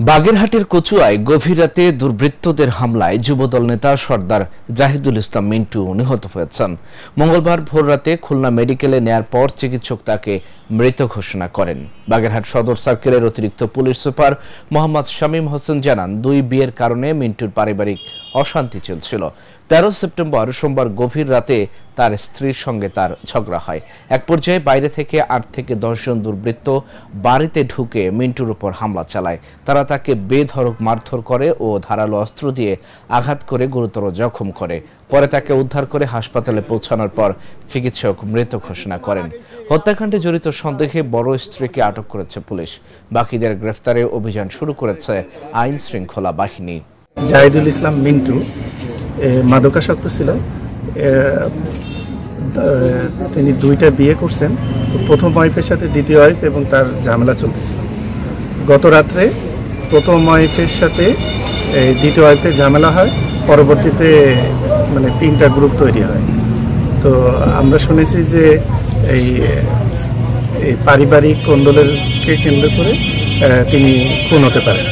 বাগেরহাটের কচুয়ায় গভীর রাতে দুর্বৃত্তদের হামলায় যুবদল নেতা সর্দার জাহিদুল ইসলাম মিন্টু নিহত হয়েছেন। মঙ্গলবার ভোররাতে খুলনা মেডিকেলে নেয়ার পর চিকিৎসক তাকে মৃত ঘোষণা করেন। বাগেরহাট সদর সার্কেলের অতিরিক্ত পুলিশ সুপার মোহাম্মদ শামীম হোসেন জানান, দুই বিয়ের কারণে মিন্টুর পারিবারিক অশান্তি চলছিল। 13 সেপ্টেম্বর সোমবার গভীর রাতে তার স্ত্রীর সঙ্গে তার ঝগড়া হয়। এক পর্যায়ে বাইরে থেকে 8 থেকে 10 জন দুর্বৃত্ত বাড়িতে ঢুকে মিন্টুর উপর হামলা চালায়। তারা তাকে বেধড়ক মারধর করে ও ধারালো অস্ত্র দিয়ে আঘাত করে গুরুতর জখম করে। পরে তাকে উদ্ধার করে হাসপাতালে পৌঁছানোর পর চিকিৎসক মৃত ঘোষণা করেন। হত্যাকাণ্ডে জড়িত সন্দেহে বড় স্ত্রীকে আটক করেছে পুলিশ। বাকিদের গ্রেফতারে অভিযান শুরু করেছে আইন শৃঙ্খলা বাহিনী। জাহিদুল ইসলাম মিন্টু মাদকাসক্ত ছিল। তিনি দুইটা বিয়ে করছেন। প্রথম ওয়াইফের সাথে দ্বিতীয় ওয়াইফ এবং তার ঝামেলা চলতেছিল। গত রাত্রে প্রথম ওয়াইফের সাথে দ্বিতীয় ওয়াইফের ঝামেলা হয়। পরবর্তীতে তিনটা গ্রুপ তৈরি হয়। তো আমরা শুনেছি যে এই পারিবারিক কোন্দলকে কেন্দ্র করে তিনি খুন হতে পারেন।